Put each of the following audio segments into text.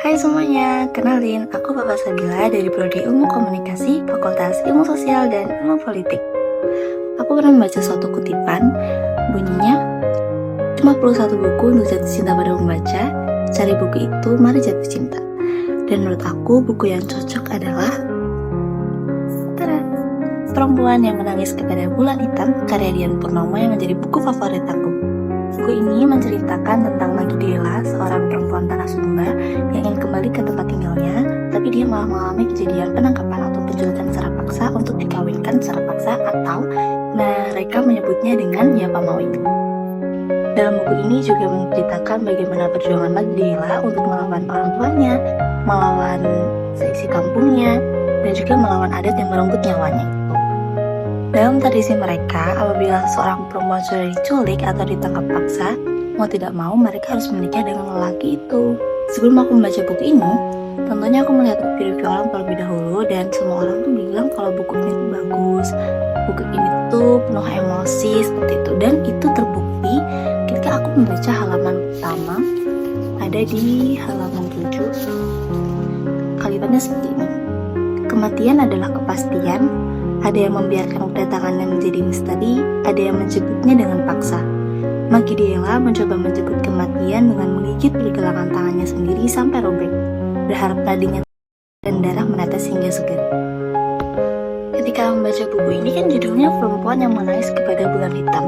Hai semuanya, kenalin aku Bapak Sabila dari Prodi Ilmu Komunikasi, Fakultas Ilmu Sosial dan Ilmu Politik. Aku pernah membaca suatu kutipan, bunyinya, cuma perlu satu buku untuk jatuh cinta pada membaca, cari buku itu, mari jatuh cinta. Dan menurut aku, buku yang cocok adalah Perempuan yang Menangis Kepada Bulan Hitam, karya Dian Purnomo yang menjadi buku favorit aku. Buku ini menceritakan tentang Maggie Della, seorang perempuan tanah Sumba yang ingin kembali ke tempat tinggalnya, tapi dia malah mengalami kejadian penangkapan atau penculikan secara paksa untuk dikawinkan secara paksa, atau mereka menyebutnya dengan Yapa Mawini. Dalam buku ini juga menceritakan bagaimana perjuangan Maggie Della untuk melawan orang tuanya, melawan seisi kampungnya, dan juga melawan adat yang merenggut nyawanya. Dalam tradisi mereka, apabila seorang perempuan sudah diculik atau ditangkap paksa, mau tidak mau mereka harus menikah dengan lelaki itu. Sebelum aku membaca buku ini, tentunya aku melihat video film terlebih dahulu dan semua orang tuh bilang kalau buku ini tuh bagus, buku ini tuh penuh emosi seperti itu, dan itu terbukti ketika aku membaca halaman pertama, ada di halaman 7, kalimatnya seperti ini. Kematian adalah kepastian. Ada yang membiarkan kedatangannya menjadi misteri, ada yang menyebutnya dengan paksa. Maggie Della mencoba menjemput kematian dengan menggigit pergelangan tangannya sendiri sampai robek, berharap nadinya dan darah menetes hingga segar. Ketika membaca buku ini kan judulnya Perempuan yang Menangis Kepada Bulan Hitam.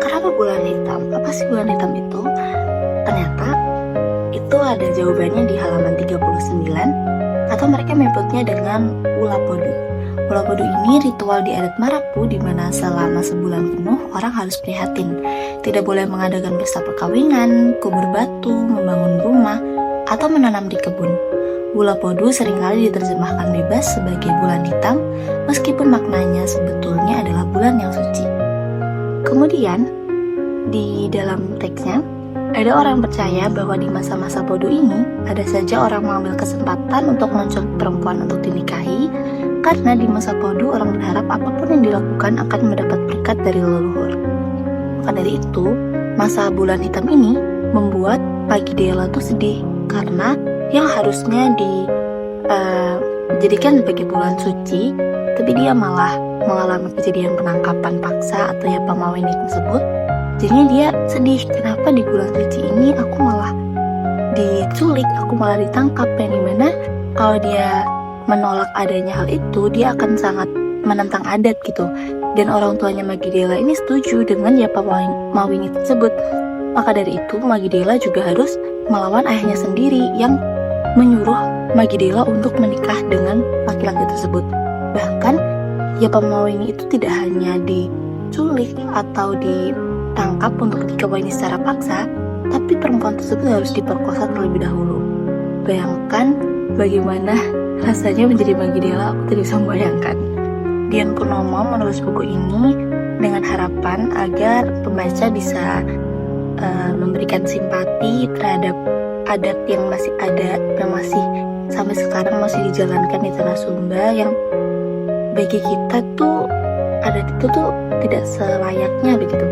Kenapa bulan hitam? Apa sih bulan hitam itu? Ternyata itu ada jawabannya di halaman 39, atau mereka menyebutnya dengan Ula Podu. Ula Podu ini ritual di adat Marapu di mana selama sebulan penuh orang harus prihatin. Tidak boleh mengadakan pesta perkawinan, kubur batu, membangun rumah, atau menanam di kebun. Ula Podu seringkali diterjemahkan bebas sebagai bulan hitam, meskipun maknanya sebetulnya adalah bulan yang suci. Kemudian, di dalam teksnya, ada orang percaya bahwa di masa-masa Podu ini, ada saja orang mengambil kesempatan untuk menculik perempuan untuk dinikahi, karena di masa Podu orang berharap apapun yang dilakukan akan mendapat berkat dari leluhur. Maka dari itu, masa bulan hitam ini membuat Maggie Della tuh sedih, karena yang harusnya dijadikan sebagai bulan suci, tapi dia malah mengalami kejadian penangkapan paksa atau Yapa Mawini tersebut. Jadinya dia sedih, kenapa di bulan suci ini aku malah diculik, aku malah ditangkap, yang dimana kalau dia menolak adanya hal itu, dia akan sangat menentang adat gitu. Dan orang tuanya Maggie Della ini setuju dengan Yapa Mawini tersebut. Maka dari itu, Maggie Della juga harus melawan ayahnya sendiri yang menyuruh Maggie Della untuk menikah dengan laki-laki tersebut. Bahkan, Yapa Mawini itu tidak hanya diculik atau ditangkap untuk dikawini secara paksa, tapi perempuan tersebut harus diperkosa terlebih dahulu. Bayangkan bagaimana rasanya menjadi Maggie Della, aku tidak bisa membayangkan. Dian Purnomo menulis buku ini dengan harapan agar pembaca bisa memberikan simpati terhadap adat yang masih ada, yang masih sampai sekarang masih dijalankan di tanah Sumba, yang bagi kita tuh adat itu tuh tidak selayaknya begitu.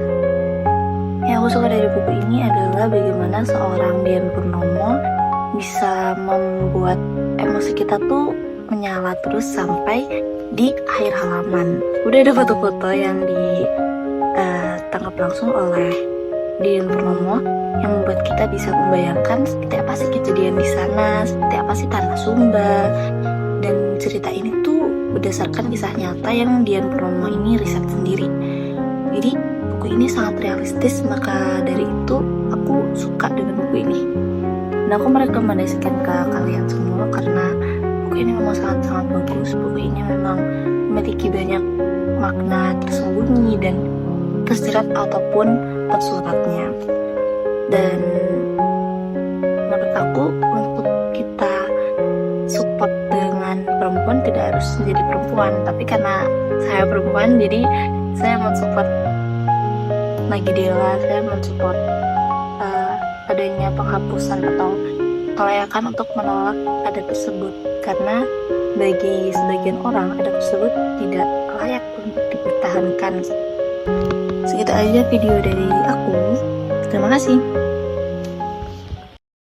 Yang aku suka dari buku ini adalah bagaimana seorang Dian Purnomo bisa membuat emosi kita tuh menyala terus sampai di akhir halaman. Udah ada foto-foto yang ditangkap langsung oleh Dian Purnomo yang membuat kita bisa membayangkan seperti apa sih kejadian di sana, seperti apa sih tanah Sumba. Dan cerita ini tuh berdasarkan kisah nyata yang Dian Purnomo ini riset sendiri. Jadi buku ini sangat realistis, maka dari itu aku suka dengan buku ini. Dan aku merekomendasikan ke kalian semua karena buku ini memang sangat-sangat bagus. Buku ini memang memiliki banyak makna tersembunyi dan tersirat ataupun tersuratnya. Dan menurut aku, untuk kita support dengan perempuan tidak harus menjadi perempuan, tapi karena saya perempuan jadi saya mensupport Maggie Della, saya mensupport adanya penghapusan atau kelayakan untuk menolak adat tersebut, karena bagi sebagian orang adat tersebut tidak layak untuk dipertahankan. Segitu aja video dari aku. Terima kasih.